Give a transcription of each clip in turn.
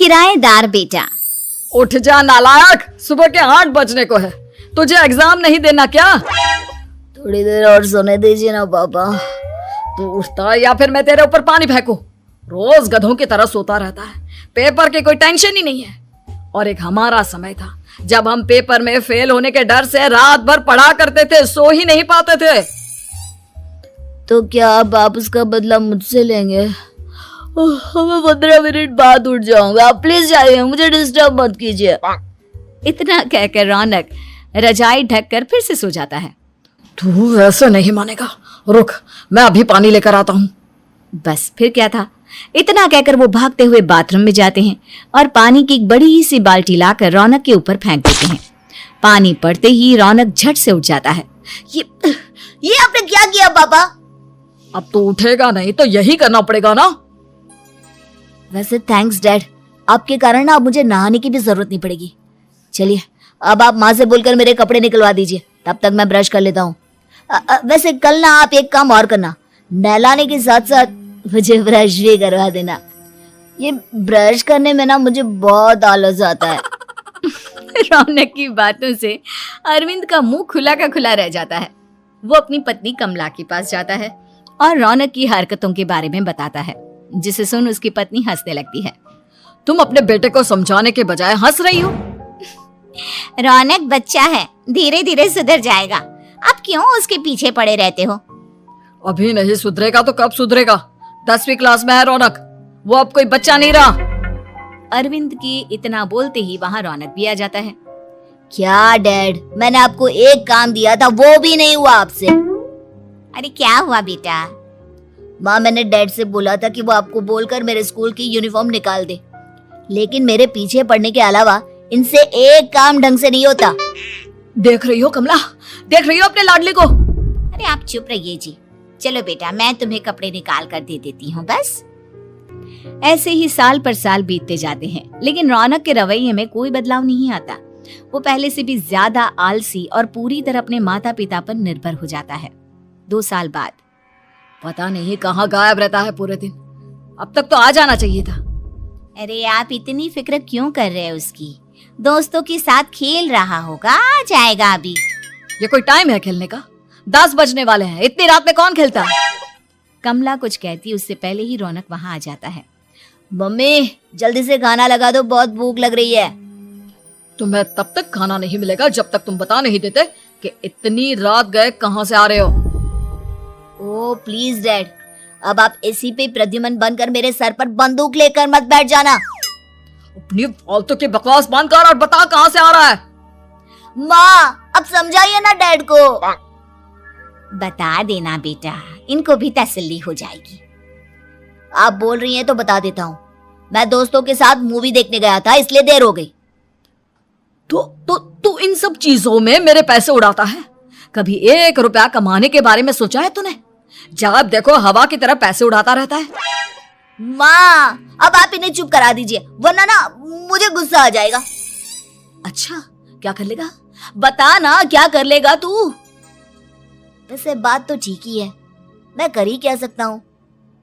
किराएदार बेटा। उठ जा नालायक, सुबह के 8 बजने को है, तुझे एग्जाम नहीं देना क्या? थोड़ी देर और सोने दीजिए ना पापा। तू उठता या फिर मैं तेरे ऊपर पानी फेंकूं? रोज गधों की तरह सोता रहता है, पेपर की कोई टेंशन ही नहीं है। और एक हमारा समय था जब हम पेपर में फेल होने के डर से रात भर पढ़ा करते थे, सो ही नहीं पाते थे। तो क्या आप उसका बदला मुझसे लेंगे? मैं 15 मिनट बाद उठ जाऊंगा, आप प्लीज जाइए, मुझे डिस्टर्ब मत कीजिए। इतना कहकर रौनक रजाई ढककर फिर से सो जाता है। तू वैसे नहीं मानेगा, रुक मैं अभी पानी लेकर आता हूँ। बस फिर क्या था, इतना कहकर वो भागते हुए बाथरूम में जाते हैं और पानी की एक बड़ी सी बाल्टी लाकर रौनक के ऊपर फेंक देते हैं। पानी पड़ते ही रौनक झट से उठ जाता है। ये आपने क्या किया पापा? अब तो उठेगा नहीं तो यही करना पड़ेगा ना। वैसे थैंक्स डैड, आपके कारण ना अब मुझे नहाने की भी जरूरत नहीं पड़ेगी। चलिए अब आप माँ से बोलकर मेरे कपड़े निकलवा दीजिए, तब तक मैं ब्रश कर लेता हूँ। वैसे कल ना आप एक काम और करना, नहलाने के साथ साथ मुझे ब्रश भी करवा देना। ये ब्रश करने में ना मुझे बहुत आलस आता है। रौनक की बातों से अरविंद का मुंह खुला का खुला रह जाता है। वो अपनी पत्नी कमला के पास जाता है और रौनक की हरकतों के बारे में बताता है, जिसे सुन उसकी पत्नी हंसने लगती है। तुम अपने बेटे को समझाने के बजाय हंस रही हो। रौनक बच्चा है, धीरे धीरे सुधर जाएगा, आप क्यों उसके पीछे पड़े रहते हो? अभी नहीं सुधरेगा तो कब सुधरेगा? 10वीं क्लास में है रौनक, वो अब कोई बच्चा नहीं रहा। अरविंद की इतना बोलते ही वहाँ रौनक भी आ जाता है। क्या डैड, मैंने आपको एक काम दिया था, वो भी नहीं हुआ आपसे। अरे क्या हुआ बेटा? माँ, मैंने डैड से बोला था कि वो आपको बोलकर मेरे स्कूल की यूनिफॉर्म निकाल दे, लेकिन मेरे पीछे पड़ने के अलावा इनसे एक काम ढंग से नहीं होता। देख रही हो कमला, देख रही हो अपने लाडले को? अरे आप चुप रहिए जी। चलो बेटा, मैं तुम्हें कपड़े निकाल कर दे देती हूँ बस। ऐसे ही साल पर साल बीतते जाते हैं, लेकिन रौनक के रवैये में कोई बदलाव नहीं आता। वो पहले से भी ज्यादा आलसी और पूरी तरह अपने माता पिता पर निर्भर हो जाता है। 2 साल बाद पता नहीं कहाँ गायब रहता है पूरे दिन, अब तक तो आ जाना चाहिए था। अरे आप इतनी फिक्र क्यों कर रहे हैं उसकी? दोस्तों के साथ खेल रहा होगा, आ जाएगा अभी। ये कोई टाइम है खेलने का? 10 बजने वाले हैं, इतनी रात में कौन खेलता है? कमला कुछ कहती उससे पहले ही रौनक वहाँ आ जाता है। मम्मी जल्दी से खाना लगा दो, बहुत भूख लग रही है। तुम्हें तब तक खाना नहीं मिलेगा जब तक तुम बता नहीं देते कि इतनी रात गए कहाँ से आ रहे हो। ओह प्लीज डैड, अब आप एसी पे प्रद्युमन बनकर मेरे सर पर बंदूक लेकर मत बैठ जाना। अपनी फालतू की बकवास बंद कर और बता कहाँ से आ रहा है। माँ अब समझाइए ना डैड को। बता देना बेटा, इनको भी तसल्ली हो जाएगी। आप बोल रही हैं तो बता देता हूँ, मैं दोस्तों के साथ मूवी देखने गया था, इसलिए देर हो गई। तो इन सब चीजों में मेरे पैसे उड़ाता है? कभी 1 रुपया कमाने के बारे में सोचा है तूने? जब देखो हवा की तरह पैसे उड़ाता रहता है। माँ अब आप इन्हें चुप करा दीजिए, वरना ना मुझे गुस्सा आ जाएगा। अच्छा क्या कर लेगा? बता ना क्या कर लेगा तू? वैसे बात तो ठीक ही है, मैं कर ही क्या सकता हूँ,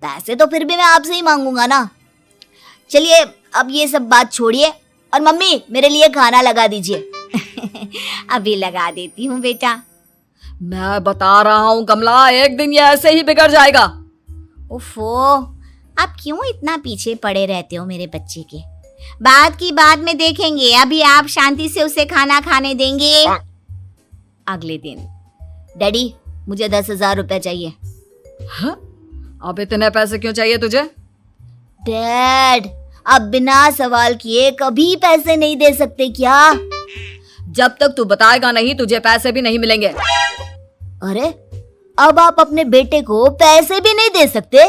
पैसे तो फिर भी मैं आपसे ही मांगूंगा ना। चलिए अब ये सब बात छोड़िए और मम्मी मेरे लिए खाना लगा दीजिए। अभी लगा देती हूँ बेटा। मैं बता रहा हूँ कमला, एक दिन ये ऐसे ही बिगड़ जाएगा। ओफो, आप क्यों इतना पीछे पड़े रहते हो मेरे बच्चे के? बात की बाद में देखेंगे, अभी आप शांति से उसे खाना खाने देंगे। अगले दिन डैडी मुझे 10,000 रुपए चाहिए। हाँ? अब इतने पैसे क्यों चाहिए तुझे? डैड आप बिना सवाल किए कभी पैसे नहीं दे सकते क्या? जब तक तू बताएगा नहीं तुझे पैसे भी नहीं मिलेंगे। अरे अब आप अपने बेटे को पैसे भी नहीं दे सकते?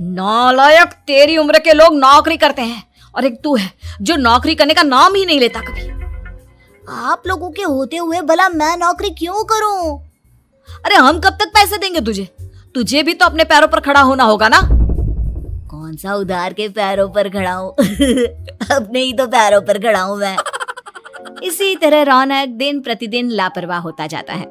नालायक, तेरी उम्र के लोग नौकरी करते हैं और एक तू है जो नौकरी करने का नाम ही नहीं लेता कभी। आप लोगों के होते हुए भला मैं नौकरी क्यों करूं? अरे हम कब तक पैसे देंगे तुझे? तुझे भी तो अपने पैरों पर खड़ा होना होगा ना। कौन सा उधार के पैरों पर खड़ा हूँ? अपने ही तो पैरों पर खड़ा हूँ मैं। इसी तरह रौनक दिन प्रतिदिन लापरवाह होता जाता है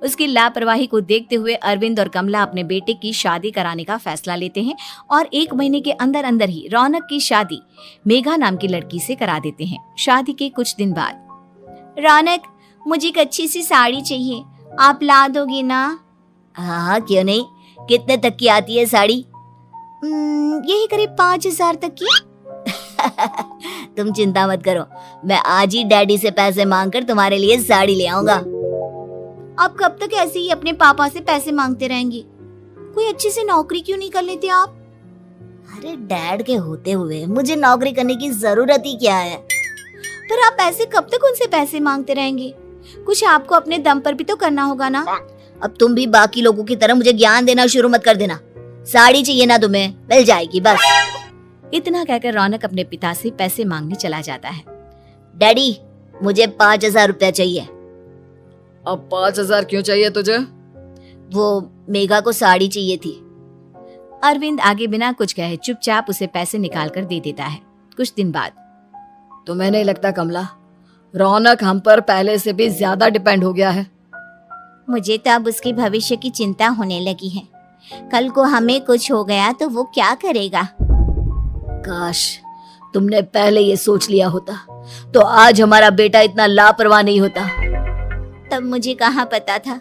उसकी लापरवाही को देखते हुए अरविंद और कमला अपने बेटे की शादी कराने का फैसला लेते हैं और 1 महीने के अंदर अंदर ही रौनक की शादी मेघा नाम की लड़की से करा देते हैं। शादी के कुछ दिन बाद, रौनक, मुझे एक अच्छी सी साड़ी चाहिए, आप ला दोगे ना? हाँ, क्यों नहीं। कितने तक की आती है साड़ी? यही करीब 5,000 तक की। तुम चिंता मत करो, मैं आज ही डैडी से पैसे मांगकर तुम्हारे लिए साड़ी ले आऊंगा। आप कब तक ऐसे ही अपने पापा से पैसे मांगते रहेंगे? कोई अच्छी सी नौकरी क्यों नहीं कर लेते आप? अरे डैड के होते हुए मुझे नौकरी करने की जरूरत ही क्या है? पर आप ऐसे कब तक उनसे पैसे मांगते रहेंगे? कुछ आपको अपने दम पर भी तो करना होगा ना। अब तुम भी बाकी लोगों की तरह मुझे ज्ञान देना शुरू मत कर देना। साड़ी चाहिए ना तुम्हें, मिल जाएगी बस। इतना कहकर रौनक अपने पिता से पैसे मांगने चला जाता है। डैडी, मुझे 5,000 रुपया चाहिए। अब 5,000 क्यों चाहिए तुझे? वो मेघा को साड़ी चाहिए थी। अरविंद आगे बिना कुछ कहे चुपचाप उसे पैसे निकाल कर दे देता है। कुछ दिन बाद, तुम्हें नहीं लगता कमला, रौनक हम पर पहले से भी ज्यादा डिपेंड हो गया है? मुझे तो अब उसके भविष्य की चिंता होने लगी है। कल को हमें कुछ हो गया तो वो क्या करेगा? काश तुमने पहले ये सोच लिया होता तो आज हमारा बेटा इतना लापरवाह नहीं होता। तब मुझे कहाँ पता था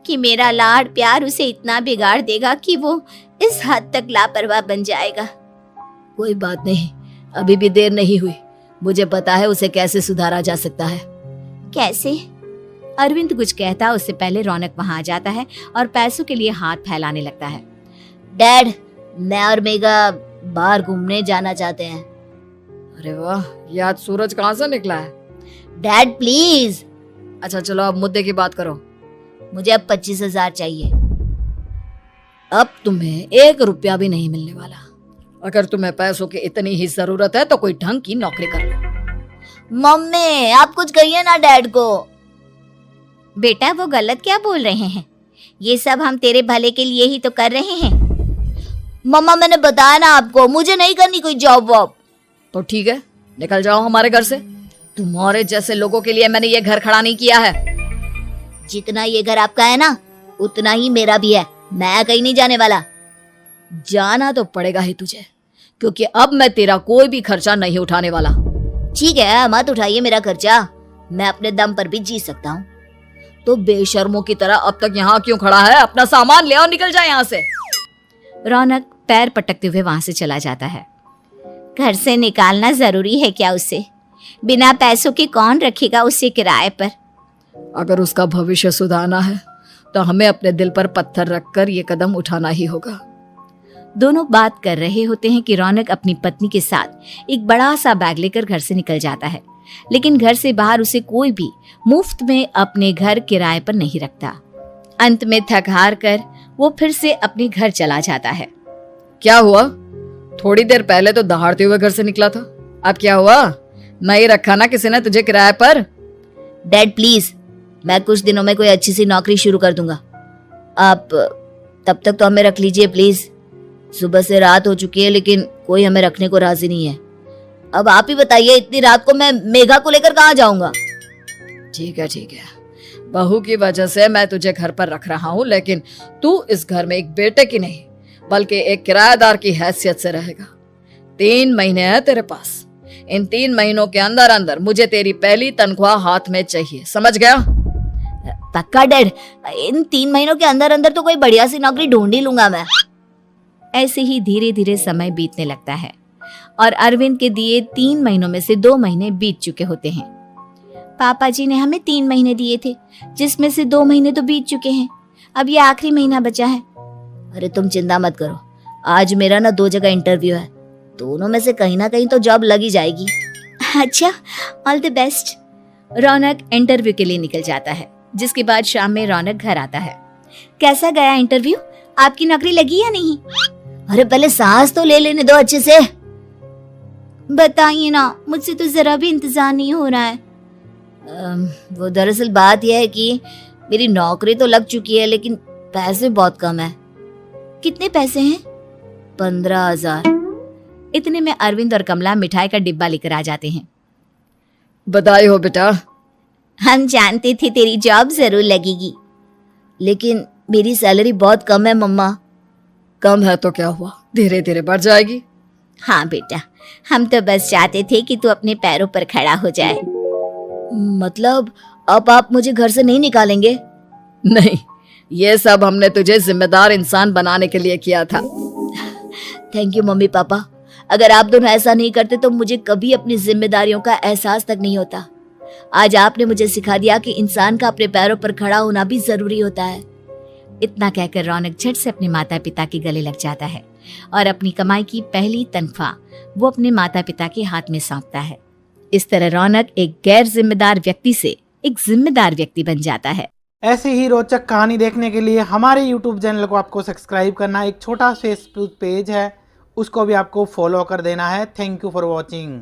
कि मेरा लाड़ प्यार उसे इतना बिगाड़ देगा कि वो इस हद तक लापरवाह बन जाएगा। कोई बात नहीं, अभी भी देर नहीं हुई। मुझे पता है उसे कैसे सुधारा जा सकता है। कैसे? अरविंद कुछ कहता उससे पहले रौनक वहां आ जाता है और पैसों के लिए हाथ फैलाने लगता है। डैड, मैं और मेघा बाहर घूमने जाना चाहते हैं। अरे वाह, ये आज सूरज कहाँ से निकला है? Dad please. अच्छा चलो अब मुद्दे की बात करो। मुझे अब 25,000 चाहिए। अब तुम्हें 1 रुपया भी नहीं मिलने वाला। अगर तुम्हें पैसों की इतनी ही जरूरत है तो कोई ढंग की नौकरी कर लो। मम्मी, आप कुछ कहिए ना डैड को। बेटा, वो गलत क्या बोल रहे हैं? ये सब हम तेरे भले के लिए ही तो कर रहे हैं। मम्मा, मैंने बताया ना आपको, मुझे नहीं करनी कोई जॉब वॉब। तो ठीक है, निकल जाओ हमारे घर से। तुम्हारे जैसे लोगों के लिए मैंने ये घर खड़ा नहीं किया है। जितना ये घर आपका है ना, उतना ही मेरा भी है। मैं कहीं नहीं जाने वाला। जाना तो पड़ेगा ही तुझे, क्योंकि अब मैं तेरा कोई भी खर्चा नहीं उठाने वाला। ठीक है, मत उठाइए मेरा खर्चा, मैं अपने दम पर भी जी सकता हूँ। तो बेशर्मों की तरह अब तक यहाँ क्यों खड़ा है? अपना सामान ले और निकल जाए यहाँ से। रौनक पैर पटकते हुए वहां से चला जाता है। घर से निकालना जरूरी है क्या उसे? बिना पैसों के कौन रखेगा उसे किराए पर? अगर उसका भविष्य सुधारना है तो हमें अपने दिल पर पत्थर रखकर ये कदम उठाना ही होगा। दोनों बात कर रहे होते हैं कि रौनक अपनी पत्नी के साथ एक बड़ा सा बैग लेकर घर से निकल जाता है, लेकिन घर से बाहर उसे कोई भी मुफ्त में अपने घर किराए पर नहीं रखता। अंत में थक हार कर वो फिर से अपने घर चला जाता है। क्या हुआ? थोड़ी देर पहले तो दहाड़ते हुए घर से निकला था, अब क्या हुआ? नहीं रखा ना किसी ने तुझे किराए पर? डैड प्लीज, मैं कुछ दिनों में कोई अच्छी सी नौकरी शुरू कर दूंगा। आप तब तक तो हमें रख लीजिए प्लीज। सुबह से रात हो चुकी है लेकिन कोई हमें रखने को राजी नहीं है। अब आप ही बताइए, इतनी रात को मैं मेघा को लेकर कहाँ जाऊंगा? ठीक है, बहू की वजह से मैं तुझे घर पर रख रहा हूँ, लेकिन तू इस घर में एक बेटे की नहीं बल्कि एक किराएदार की हैसियत से रहेगा। 3 महीने है तेरे पास। इन 3 महीनों के अंदर अंदर मुझे तेरी पहली तनख्वाह हाथ में चाहिए, समझ गया? पक्का डैड, इन 3 महीनों के अंदर अंदर तो कोई बढ़िया सी नौकरी ढूंढ ही लूंगा मैं। ऐसे ही धीरे धीरे समय बीतने लगता है और अरविंद के दिए 3 महीनों में से 2 महीने बीत चुके होते हैं। पापा जी ने हमें 3 महीने दिए थे, जिसमें से 2 महीने तो बीत चुके हैं। अब ये आखिरी महीना बचा है। अरे तुम चिंता मत करो, आज मेरा ना 2 जगह इंटरव्यू है, दोनों में से कहीं ना कहीं तो जॉब लगी जाएगी। अच्छा, all the best. Raunak interview के लिए निकल जाता है, जिसके बाद शाम में रौनक घर आता है। कैसा गया इंटरव्यू? आपकी नौकरी लगी या नहीं? अरे पहले सांस तो ले लेने दो अच्छे से। बताइए ना, मुझसे तो जरा भी इंतजार नहीं हो रहा है। वो दरअसल बात यह है कि मेरी नौकरी तो लग चुकी है लेकिन पैसे बहुत कम है। कितने पैसे हैं? 15,000। इतने में अरविंद और कमला मिठाई का डिब्बा लेकर आ जाते हैं। बधाई हो बेटा। हम जानते थे तेरी जॉब जरूर लगेगी। लेकिन मेरी सैलरी बहुत कम है मम्मा। कम है तो क्या हुआ, धीरे धीरे बढ़ जाएगी। हाँ बेटा, हम तो बस चाहते थे कि तू अपने पैरों पर खड़ा हो जाए। मतलब अब आप मुझे घर से नहीं निकालेंगे? नहीं, ये सब हमने तुझे जिम्मेदार इंसान बनाने के लिए किया था। Thank you mummy papa. अगर आप दोनों ऐसा नहीं करते तो मुझे कभी अपनी जिम्मेदारियों का एहसास तक नहीं होता। आज आपने मुझे सिखा दिया कि इंसान का अपने पैरों पर खड़ा होना भी जरूरी होता है। इतना कहकर रौनक झट से अपने माता पिता के गले लग जाता है और अपनी कमाई की पहली तनख्वाह वो अपने माता पिता के हाथ में सौंपता है। इस तरह रौनक एक गैर जिम्मेदार व्यक्ति से एक जिम्मेदार व्यक्ति बन जाता है। ऐसे ही रोचक कहानी देखने के लिए हमारे YouTube चैनल को आपको सब्सक्राइब करना, एक छोटा फेसबुक पेज है उसको भी आपको फॉलो कर देना है। Thank you for watching.